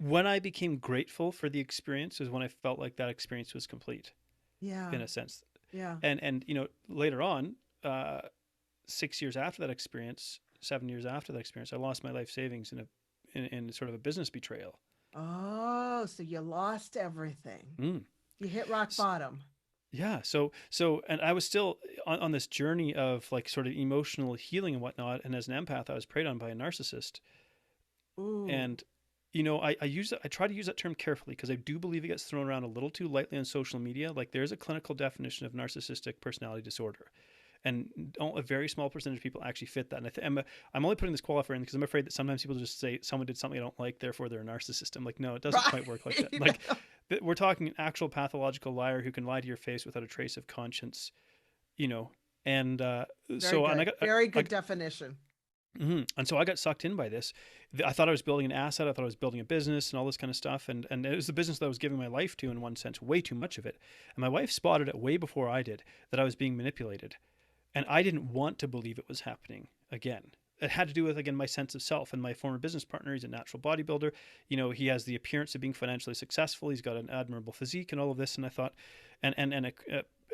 S2: when I became grateful for the experience is when I felt like that experience was complete,
S1: Yeah.
S2: in a sense.
S1: Yeah.
S2: And later on, 6 years after that experience, 7 years after that experience, I lost my life savings in sort of a business betrayal.
S1: Oh, so you lost everything.
S2: Mm.
S1: You hit rock bottom.
S2: Yeah. And I was still on this journey of like sort of emotional healing and whatnot. And as an empath, I was preyed on by a narcissist.
S1: Ooh.
S2: And, I try to use that term carefully because I do believe it gets thrown around a little too lightly on social media. Like there's a clinical definition of narcissistic personality disorder. And a very small percentage of people actually fit that. And I'm only putting this qualifier in because I'm afraid that sometimes people just say someone did something I don't like, therefore they're a narcissist. I'm like, no, it doesn't quite work like that. Like we're talking an actual pathological liar who can lie to your face without a trace of conscience, and so
S1: good.
S2: and I got
S1: very good definition.
S2: Mm-hmm. And so I got sucked in by this. I thought I was building an asset. I thought I was building a business and all this kind of stuff. And it was the business that I was giving my life to in one sense, way too much of it. And my wife spotted it way before I did, that I was being manipulated. And I didn't want to believe it was happening again. It had to do with, again, my sense of self. And my former business partner, he's a natural bodybuilder. He has the appearance of being financially successful. He's got an admirable physique and all of this. And I thought,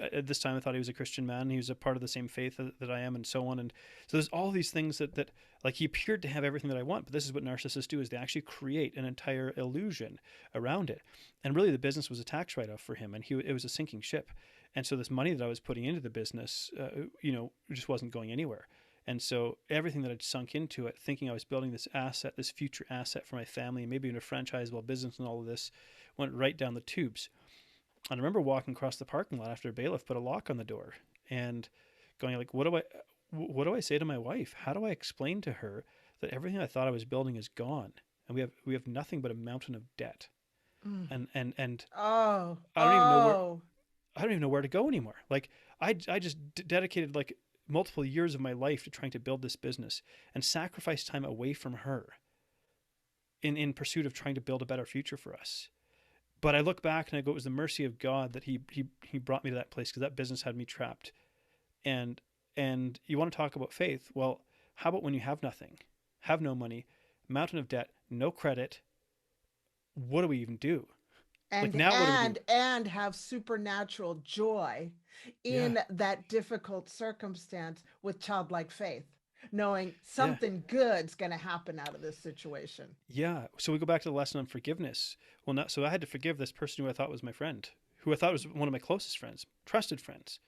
S2: at this time, I thought he was a Christian man. He was a part of the same faith that I am, and so on. And so there's all these things that like he appeared to have everything that I want. But this is what narcissists do: is they actually create an entire illusion around it. And really, the business was a tax write-off for him, and it was a sinking ship. And so this money that I was putting into the business, just wasn't going anywhere. And so everything that I'd sunk into it, thinking I was building this asset, this future asset for my family, and maybe even a franchisable business and all of this, went right down the tubes. And I remember walking across the parking lot after a bailiff put a lock on the door and going like, what do I say to my wife? How do I explain to her that everything I thought I was building is gone and we have nothing but a mountain of debt? And I don't even know where to go anymore. Like I just dedicated like multiple years of my life to trying to build this business and sacrifice time away from her in pursuit of trying to build a better future for us. But I look back and I go, it was the mercy of God that he brought me to that place, because that business had me trapped. And you want to talk about faith? Well, how about when you have nothing, have no money, mountain of debt, no credit? What do we even do?
S1: And
S2: like now, what do we do?
S1: And have supernatural joy in that difficult circumstance with childlike faith, knowing something good's going to happen out of this situation.
S2: Yeah. So we go back to the lesson on forgiveness. Well, so I had to forgive this person who I thought was my friend, who I thought was one of my closest friends, trusted friends.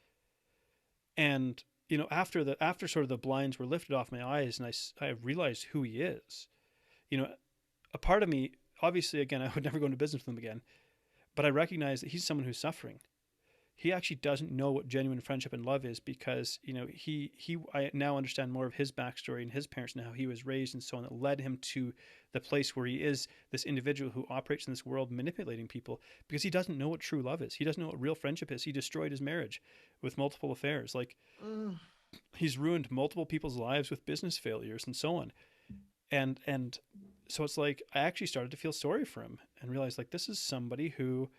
S2: And, after sort of the blinds were lifted off my eyes and I realized who he is, a part of me, obviously, again, I would never go into business with him again, but I recognize that he's someone who's suffering. He actually doesn't know what genuine friendship and love is, because, I now understand more of his backstory and his parents and how he was raised and so on, that led him to the place where he is, this individual who operates in this world manipulating people, because he doesn't know what true love is. He doesn't know what real friendship is. He destroyed his marriage with multiple affairs. Like he's ruined multiple people's lives with business failures and so on. And so it's like, I actually started to feel sorry for him and realized like, this is somebody who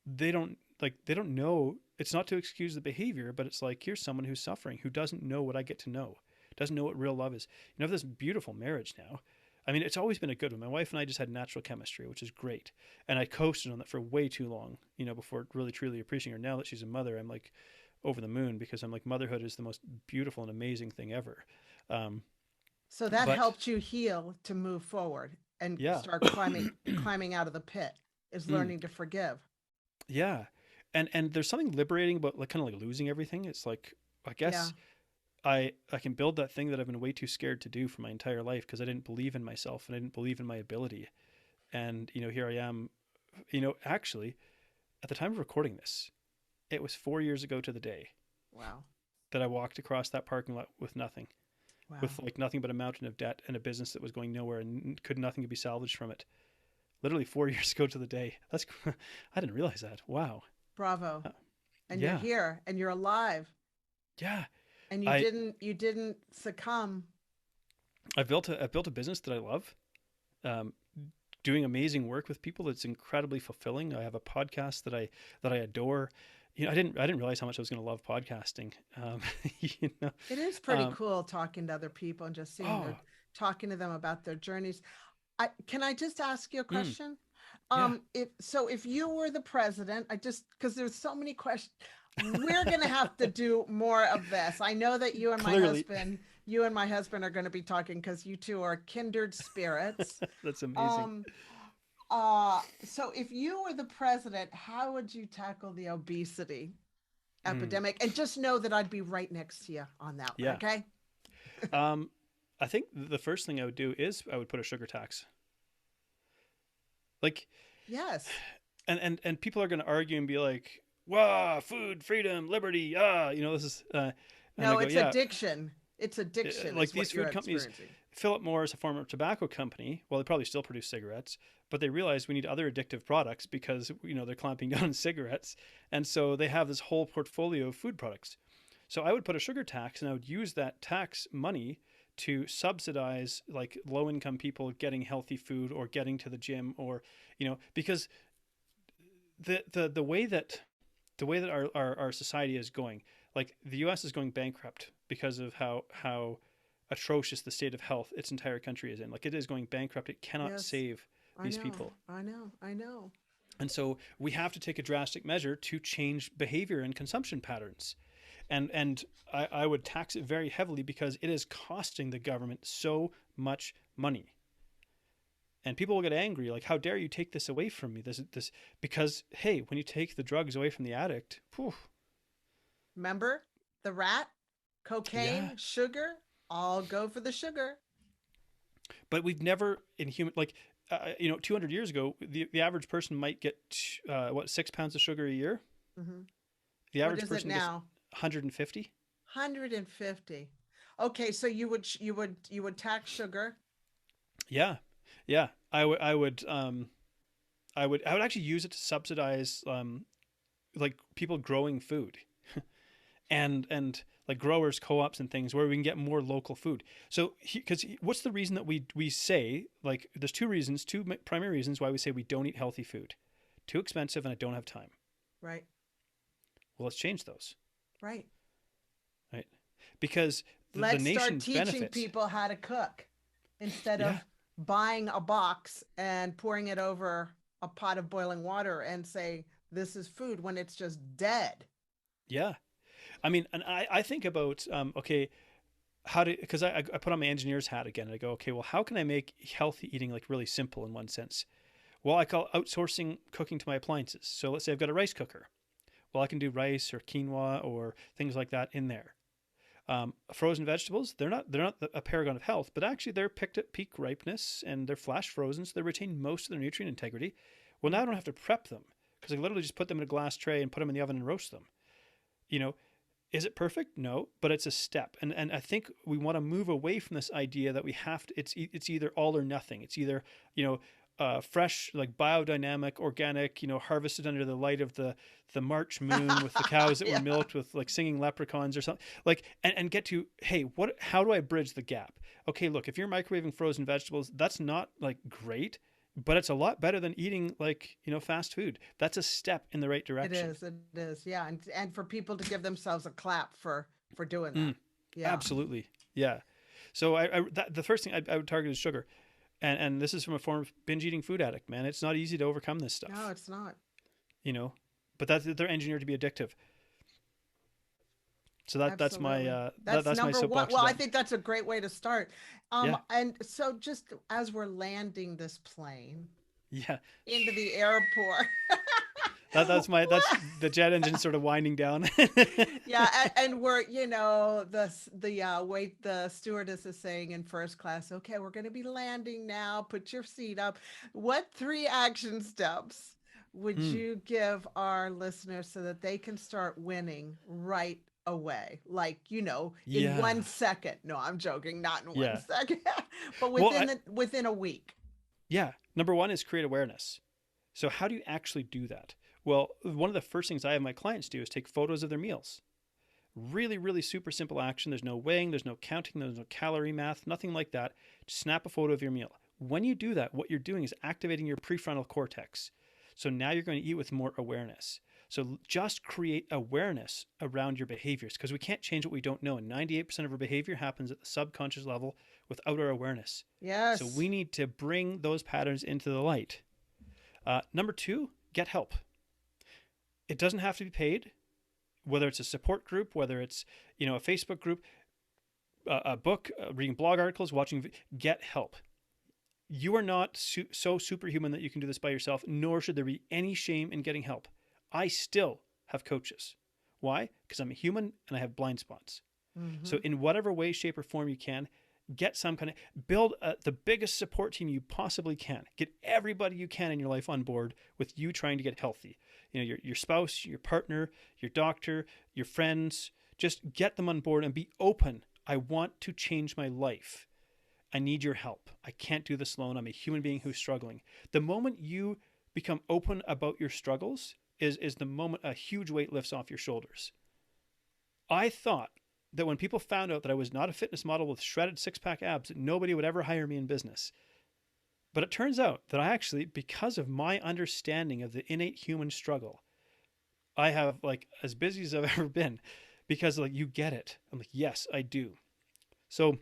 S2: they don't know. It's not to excuse the behavior, but it's like, here's someone who's suffering, who doesn't know what I get to know, doesn't know what real love is. I have this beautiful marriage now. I mean, it's always been a good one. My wife and I just had natural chemistry, which is great. And I coasted on that for way too long, before really truly appreciating her. Now that she's a mother, I'm like over the moon, because I'm like, motherhood is the most beautiful and amazing thing ever.
S1: So that helped you heal to move forward and start climbing out of the pit, is learning to forgive.
S2: Yeah. And there's something liberating about like kind of like losing everything. It's like, I guess I can build that thing that I've been way too scared to do for my entire life, because I didn't believe in myself and I didn't believe in my ability. And, here I am, actually at the time of recording this, it was 4 years ago to the day.
S1: Wow.
S2: That I walked across that parking lot with nothing.
S1: Wow.
S2: With like nothing but a mountain of debt and a business that was going nowhere and nothing could be salvaged from it. Literally 4 years ago to the day. I didn't realize that. Wow.
S1: Bravo. And you're here and you're alive.
S2: Yeah.
S1: And you didn't succumb.
S2: I built a business that I love. Doing amazing work with people that's incredibly fulfilling. I have a podcast that I adore. I didn't realize how much I was going to love podcasting.
S1: It is pretty cool talking to other people and just talking to them about their journeys. Can I just ask you a
S2: Mm,
S1: question?
S2: yeah,
S1: If you were the president, because there's so many questions, we're gonna have to do more of this. I know that
S2: clearly.
S1: you and my husband are gonna be talking because you two are kindred spirits.
S2: That's amazing.
S1: Um, so if you were the president, how would you tackle the obesity
S2: Mm,
S1: epidemic? And just know that I'd be right next to you on that one,
S2: yeah.
S1: okay?
S2: Um, I think the first thing I would do is I would put a sugar tax. Like,
S1: Yes.
S2: and people are going to argue and be like, "Wow, food, freedom, liberty, ah, this is." And I
S1: No,
S2: go,
S1: it's
S2: "Yeah,
S1: addiction. It's addiction
S2: like
S1: is
S2: these
S1: what you're
S2: food companies,
S1: experiencing.
S2: Philip Morris, a former tobacco company, well, they probably still produce cigarettes, but they realize we need other addictive products because they're clamping down on cigarettes, and so they have this whole portfolio of food products. So I would put a sugar tax, and I would use that tax money to subsidize like low income people getting healthy food or getting to the gym, or because the way that our society is going, like the US is going bankrupt because of how atrocious the state of health its entire country is in. Like it is going bankrupt. It cannot
S1: Yes,
S2: save
S1: I
S2: these
S1: know.
S2: people.
S1: I know. I know.
S2: And so we have to take a drastic measure to change behavior and consumption patterns. And I would tax it very heavily because it is costing the government so much money. And people will get angry, like, how dare you take this away from me? This because hey, when you take the drugs away from the addict, whew,
S1: Remember the rat,
S2: yeah.
S1: cocaine, sugar, all go for the sugar.
S2: But we've never in human, like 200 years ago, the average person might get 6 pounds of sugar a year.
S1: Hmm.
S2: The
S1: What
S2: average
S1: is it
S2: person gets
S1: now?
S2: 150.
S1: 150. Okay, so you would tax sugar.
S2: Yeah, yeah. I would actually use it to subsidize like people growing food and like growers co-ops and things where we can get more local food. So because what's the reason that we say, like, there's two primary reasons why we say we don't eat healthy food: too expensive and I don't have time.
S1: Right.
S2: Well, let's change those,
S1: Right.
S2: right? Because the
S1: Let's start
S2: nation
S1: teaching
S2: benefits.
S1: people how to cook instead
S2: Yeah,
S1: of buying a box and pouring it over a pot of boiling water and say this is food when it's just dead.
S2: yeah. I mean, and I think about okay, how to, because I put on my engineer's hat again and I go, okay, well, how can I make healthy eating like really simple in one sense? Well, I call outsourcing cooking to my appliances. So let's say I've got a rice cooker. Well, I can do rice or quinoa or things like that in there. Frozen vegetables, they're not a paragon of health, but actually they're picked at peak ripeness and they're flash frozen, so they retain most of their nutrient integrity. Well, now I don't have to prep them because I literally just put them in a glass tray and put them in the oven and roast them. You know, is it perfect? No, but it's a step. And I think we want to move away from this idea that we have to. It's either all or nothing. It's either fresh, like biodynamic, organic, harvested under the light of the March moon with the cows that were
S1: Yeah.
S2: milked with like singing leprechauns or something. Like and get to, hey, how do I bridge the gap? Okay, look, if you're microwaving frozen vegetables, that's not like great, but it's a lot better than eating like fast food. That's a step in the right
S1: It
S2: direction.
S1: is. It is. Yeah, and for people to give themselves a clap for doing that.
S2: Mm,
S1: Yeah.
S2: absolutely. Yeah. So the first thing I would target is sugar, and this is from a former binge eating food addict. Man, it's not easy to overcome this
S1: No,
S2: stuff,
S1: it's not.
S2: you know. But they're engineered to be addictive. So that's my
S1: Absolutely.
S2: that's my
S1: Number one.
S2: soapbox to
S1: Well, I
S2: that.
S1: think that's a great way to start.
S2: Yeah,
S1: And so just as we're landing this plane
S2: yeah.
S1: into the airport.
S2: That's the jet engine sort of winding down.
S1: Yeah, and we're, the wait, the stewardess is saying in first class, okay, we're going to be landing now. Put your seat up. What three action steps would
S2: Mm,
S1: you give our listeners so that they can start winning right away? Like, in
S2: yeah,
S1: 1 second. No, I'm joking, not in one
S2: yeah.
S1: second, but
S2: Well,
S1: within a week.
S2: yeah. Number one is create awareness. So how do you actually do that? Well, one of the first things I have my clients do is take photos of their meals. Really, really super simple action. There's no weighing, there's no counting, there's no calorie math, nothing like that. Just snap a photo of your meal. When you do that, what you're doing is activating your prefrontal cortex. So now you're going to eat with more awareness. So just create awareness around your behaviors because we can't change what we don't know. And 98% of our behavior happens at the subconscious level without our awareness. So
S1: Yes.
S2: we need to bring those patterns into the light. Number two, get help. It doesn't have to be paid, whether it's a support group, whether it's, a Facebook group, a book, reading blog articles, get help. You are not so superhuman that you can do this by yourself, nor should there be any shame in getting help. I still have coaches. Why? Because I'm a human and I have blind spots.
S1: Mm-hmm.
S2: So in whatever way, shape, or form you can, get some kind of, build the biggest support team you possibly can. Get everybody you can in your life on board with you trying to get healthy. Your spouse, your partner, your doctor, your friends, just get them on board and be open. I want to change my life. I need your help. I can't do this alone. I'm a human being who's struggling. The moment you become open about your struggles is the moment a huge weight lifts off your shoulders. I thought that when people found out that I was not a fitness model with shredded six-pack abs, that nobody would ever hire me in business. But it turns out that I actually, because of my understanding of the innate human struggle, I have as busy as I've ever been, because you get it. I'm like, yes, I do. So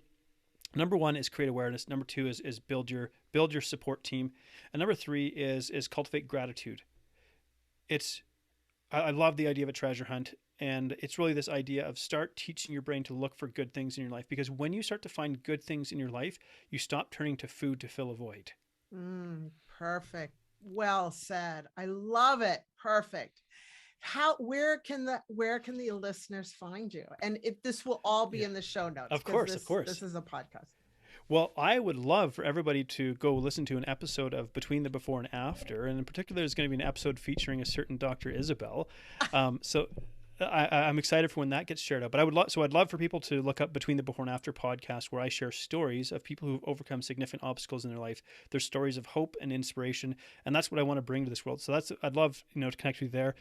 S2: number one is create awareness. Number two is build your support team. And number three is cultivate gratitude. I love the idea of a treasure hunt. And it's really this idea of start teaching your brain to look for good things in your life. Because when you start to find good things in your life, you stop turning to food to fill a void.
S1: Perfect. Well said. I love it. Perfect. Where can the listeners find you? And this will all be in the show notes.
S2: Of course.
S1: This is a podcast.
S2: Well, I would love for everybody to go listen to an episode of Between the Before and After. And in particular, there's going to be an episode featuring a certain Dr. Isabel. So I'm excited for when that gets shared out. But I'd love for people to look up Between the Before and After podcast, where I share stories of people who've overcome significant obstacles in their life. There's stories of hope and inspiration, and that's what I want to bring to this world. So I'd love to connect with you there.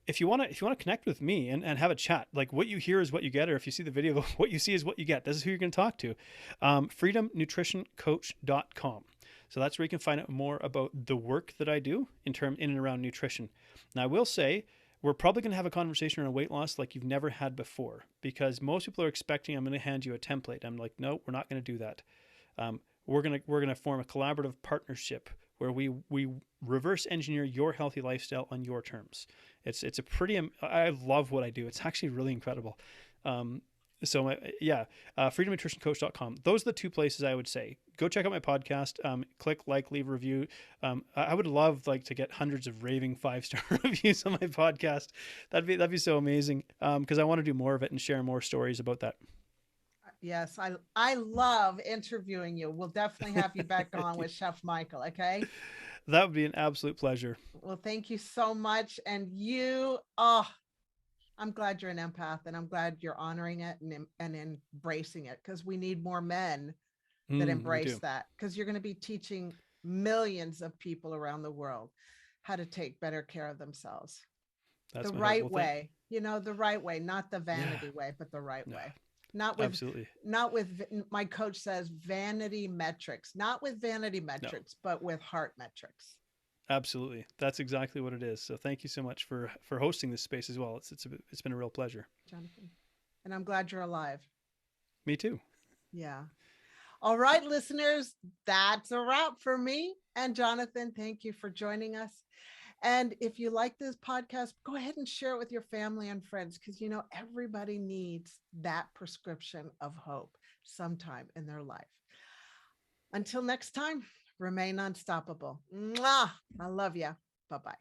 S2: If you want to connect with me and have a chat, what you hear is what you get, or if you see the video, what you see is what you get. This is who you're going to talk to. freedomnutritioncoach.com. So that's where you can find out more about the work that I do in and around nutrition. Now, I will say, we're probably going to have a conversation around weight loss like you've never had before, because most people are expecting I'm going to hand you a template. I'm like, no, we're not going to do that. We're going to form a collaborative partnership where we reverse engineer your healthy lifestyle on your terms. It's a pretty, I love what I do. It's actually really incredible. freedomnutritioncoach.com. Those are the two places I would say. Go check out my podcast. Click like, leave a review. I would love to get hundreds of raving 5-star reviews on my podcast. That'd be so amazing. Because I want to do more of it and share more stories about that.
S1: Yes, I love interviewing you. We'll definitely have you back on with Chef Michael. Okay.
S2: That would be an absolute pleasure.
S1: Well, thank you so much. And I'm glad you're an empath, and I'm glad you're honoring it and embracing it, because we need more men that embrace that, because you're going to be teaching millions of people around the world how to take better care of themselves.
S2: That's
S1: the right way, the right way, not the vanity way, but the right way. Not with,
S2: absolutely.
S1: Not with, my coach says, vanity metrics, not with vanity metrics, but with heart metrics.
S2: Absolutely. That's exactly what it is. So thank you so much for hosting this space as well. It's been a real pleasure,
S1: Jonathan. And I'm glad you're alive.
S2: Me too.
S1: Yeah. All right, listeners, that's a wrap for me and Jonathan. Thank you for joining us. And if you like this podcast, go ahead and share it with your family and friends, because everybody needs that prescription of hope sometime in their life. Until next time, remain unstoppable. Mwah! I love you. Bye-bye.